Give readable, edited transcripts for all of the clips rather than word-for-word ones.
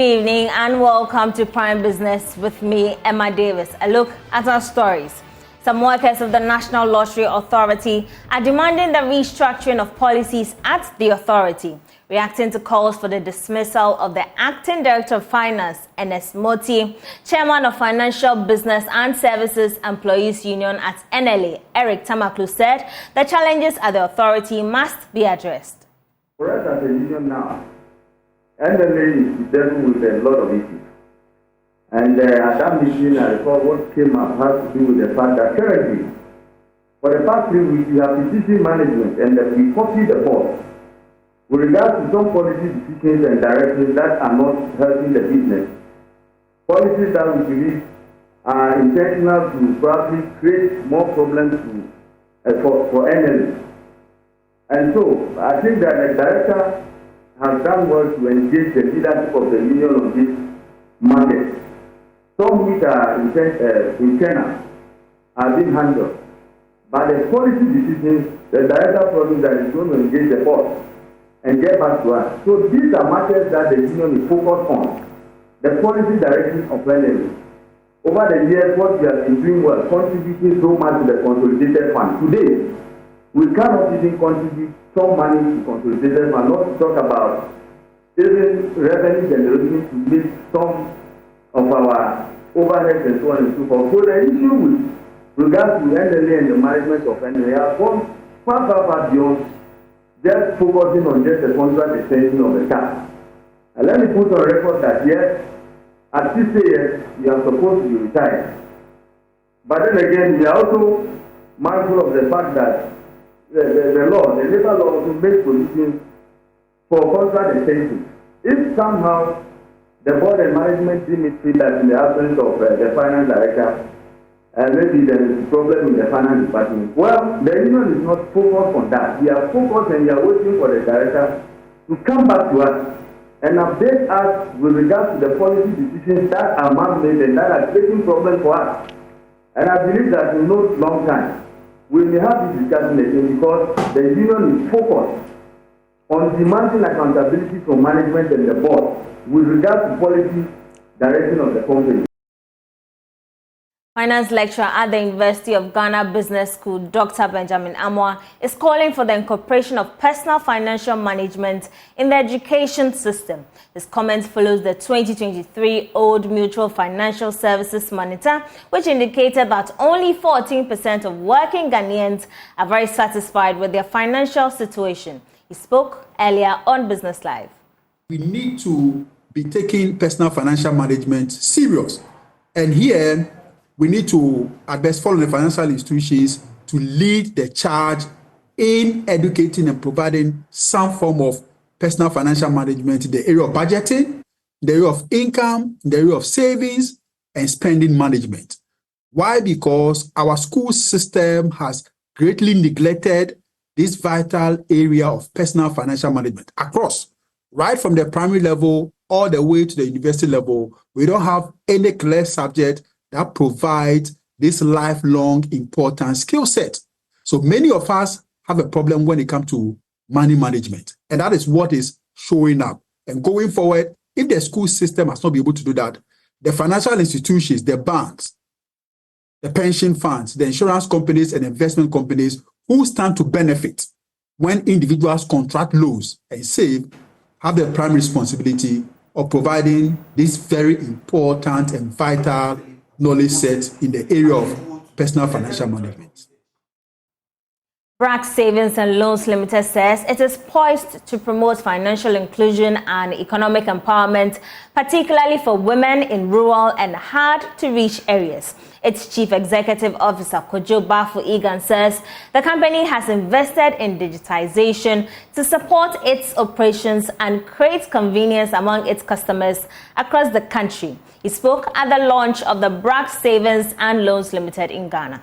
Good evening and welcome to Prime Business with me, Emma Davis. A look at our stories. Some workers of the National Lottery Authority are demanding the restructuring of policies at the authority, reacting to calls for the dismissal of the Acting Director of Finance, Ernest Moti, Chairman of Financial Business and Services Employees Union at NLA, Eric Tamaklu, said the challenges at the authority must be addressed. For us as a union now, NLA is dealing with a lot of issues. And at that meeting, I recall what came up has to do with the fact that currently, for the past 3 weeks, we have decision management and we copy the board with regard to some policy decisions and directives that are not helping the business. Policies that we believe are intentional to probably create more problems for NLA. And so, I think that the director has done well to engage the leadership of the union on this matter. Some which are internal are being handled. But the policy decisions, the director promised that is going to engage the board and get back to us. So these are matters that the union is focused on. The policy direction of NLA. Over the years, what we have been doing was contributing so much to the consolidated fund. Today, we cannot even contribute some money to consolidated fund, not to talk about even revenue generation to meet some of our overheads and so on and so forth. So the issue with regard to NLA and the management of NLA has gone far beyond just focusing on just the contract extension of the tax. And let me put on record that yes, at 60 years, you are supposed to be retired. But then again, we are also mindful of the fact that the labor law also makes provisions for contract extension. If somehow the board and management team is feel that in the absence of the finance director, maybe there is a problem in the finance department. Well, the union is not focused on that. We are focused and we are waiting for the director to come back to us and update us with regard to the policy decisions that are man-made and that are creating problems for us. And I believe that in no long time, we may have this discussion again because the union is focused on demanding accountability from management and the board with regard to policy direction of the company. Finance lecturer at the University of Ghana Business School, Dr. Benjamin Amoah, is calling for the incorporation of personal financial management in the education system. His comment follows the 2023 Old Mutual Financial Services Monitor, which indicated that only 14% of working Ghanaians are very satisfied with their financial situation. He spoke earlier on Business Live. We need to be taking personal financial management serious. And here, we need to, at best, follow the financial institutions to lead the charge in educating and providing some form of personal financial management in the area of budgeting, the area of income, the area of savings, and spending management. Why? Because our school system has greatly neglected this vital area of personal financial management across, right from the primary level all the way to the university level. We don't have any clear subject that provides this lifelong important skill set. So many of us have a problem when it comes to money management, and that is what is showing up. And going forward, if the school system has not been able to do that, the financial institutions, the banks, the pension funds, the insurance companies and investment companies who stand to benefit when individuals contract loans and save have the primary responsibility of providing this very important and vital knowledge set in the area of personal financial management. BRAC Savings and Loans Limited says it is poised to promote financial inclusion and economic empowerment, particularly for women in rural and hard-to-reach areas. Its Chief Executive Officer, Kojo Bafu Egan, says the company has invested in digitization to support its operations and create convenience among its customers across the country. He spoke at the launch of the BRAC Savings and Loans Limited in Ghana.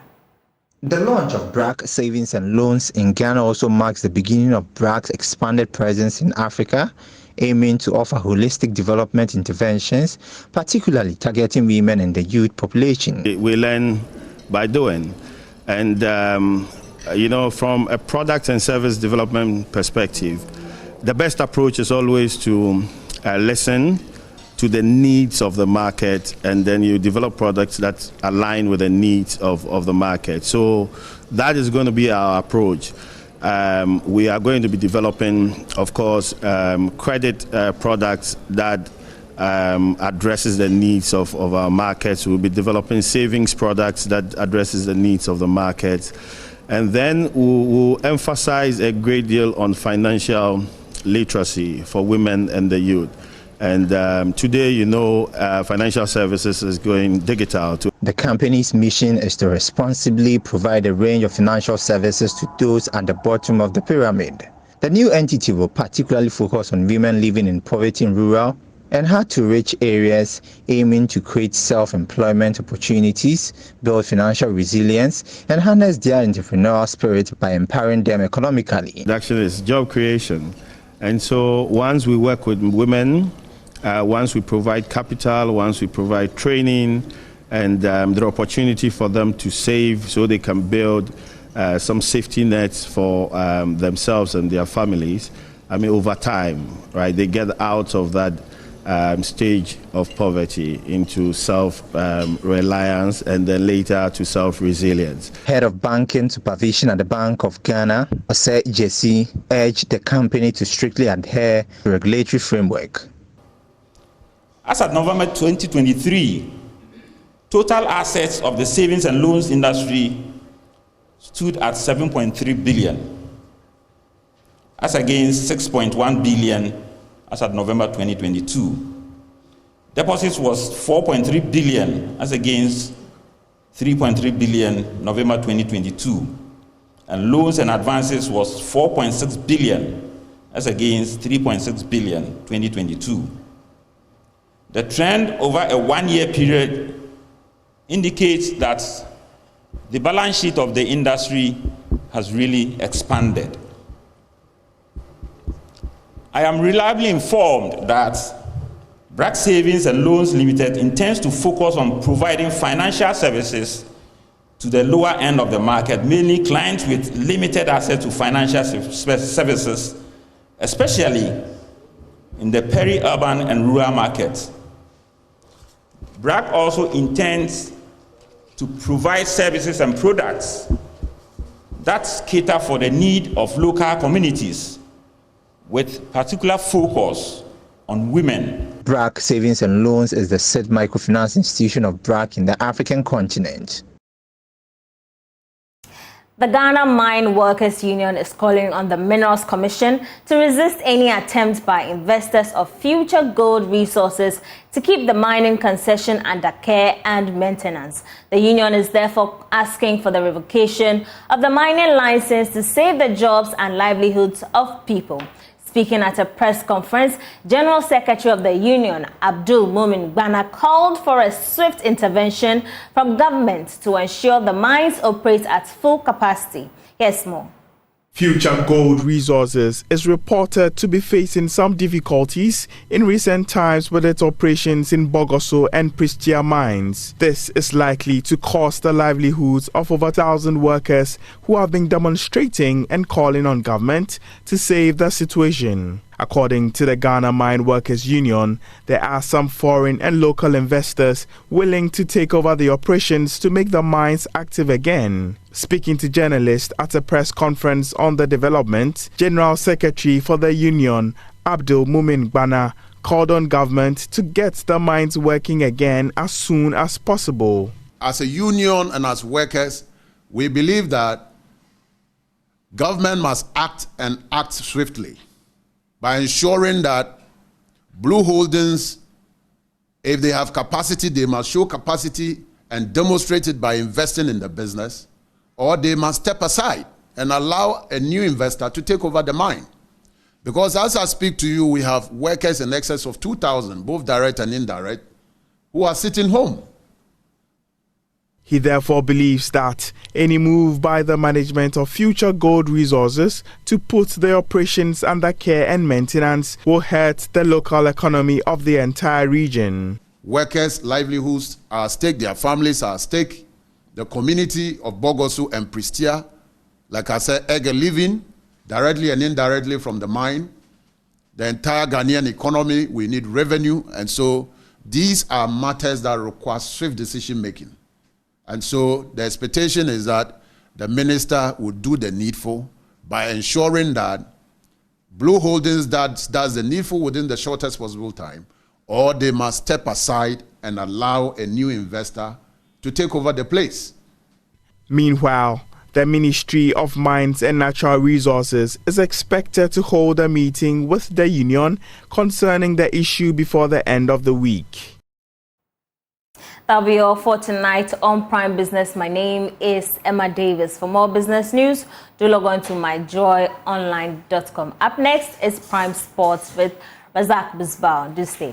The launch of BRAC Savings and Loans in Ghana also marks the beginning of BRAC's expanded presence in Africa, aiming to offer holistic development interventions, particularly targeting women and the youth population. We learn by doing, and from a product and service development perspective, the best approach is always to listen, to the needs of the market, and then you develop products that align with the needs of the market. So that is going to be our approach. We are going to be developing, of course, credit products that addresses the needs of our markets. We'll be developing savings products that addresses the needs of the markets. And then we'll emphasize a great deal on financial literacy for women and the youth. And today, financial services is going digital. The company's mission is to responsibly provide a range of financial services to those at the bottom of the pyramid. The new entity will particularly focus on women living in poverty in rural and hard-to-reach areas, aiming to create self-employment opportunities, build financial resilience, and harness their entrepreneurial spirit by empowering them economically. Actually, it's job creation. And so once we work with women, once we provide capital, once we provide training, and the opportunity for them to save so they can build some safety nets for themselves and their families, over time, right, they get out of that stage of poverty into self-reliance and then later to self-resilience. Head of Banking Supervision at the Bank of Ghana, Ose Jesse, urged the company to strictly adhere to regulatory framework. As at November 2023, total assets of the savings and loans industry stood at 7.3 billion, as against 6.1 billion as at November 2022. Deposits was 4.3 billion as against 3.3 billion November 2022. And loans and advances was 4.6 billion as against 3.6 billion 2022. The trend over a one-year period indicates that the balance sheet of the industry has really expanded. I am reliably informed that BRAC Savings and Loans Limited intends to focus on providing financial services to the lower end of the market, mainly clients with limited access to financial services, especially in the peri-urban and rural markets. BRAC also intends to provide services and products that cater for the need of local communities, with particular focus on women. BRAC Savings and Loans is the third microfinance institution of BRAC in the African continent. The Ghana Mine Workers Union is calling on the Minerals Commission to resist any attempt by investors of future gold resources to keep the mining concession under care and maintenance. The union is therefore asking for the revocation of the mining license to save the jobs and livelihoods of people. Speaking at a press conference, General Secretary of the union, Abdul Mumin Bana, called for a swift intervention from government to ensure the mines operate at full capacity. Here's more. Future Gold Resources is reported to be facing some difficulties in recent times with its operations in Bogoso and Pristia mines. This is likely to cost the livelihoods of over 1,000 workers who have been demonstrating and calling on government to save the situation. According to the Ghana Mine Workers Union, there are some foreign and local investors willing to take over the operations to make the mines active again. Speaking to journalists at a press conference on the development, General Secretary for the union, Abdul Mumin Bana, called on government to get the mines working again as soon as possible. As a union and as workers, we believe that government must act and act swiftly by ensuring that Blue Holdings, if they have capacity, they must show capacity and demonstrate it by investing in the business, or they must step aside and allow a new investor to take over the mine. Because as I speak to you, we have workers in excess of 2,000, both direct and indirect, who are sitting home. He therefore believes that any move by the management of Future Gold Resources to put the operations under care and maintenance will hurt the local economy of the entire region. Workers' livelihoods are at stake, their families are at stake. The community of Bogoso and Pristia, like I said, earn a living directly and indirectly from the mine. The entire Ghanaian economy, we need revenue, and so these are matters that require swift decision making. And so the expectation is that the minister will do the needful by ensuring that Blue Holdings does the needful within the shortest possible time, or they must step aside and allow a new investor to take over the place. Meanwhile, the Ministry of Mines and Natural Resources is expected to hold a meeting with the union concerning the issue before the end of the week. That'll be all for tonight on Prime Business. My name is Emma Davis. For more business news, do log on to myjoyonline.com. Up next is Prime Sports with Razak Bisbal. Do stay.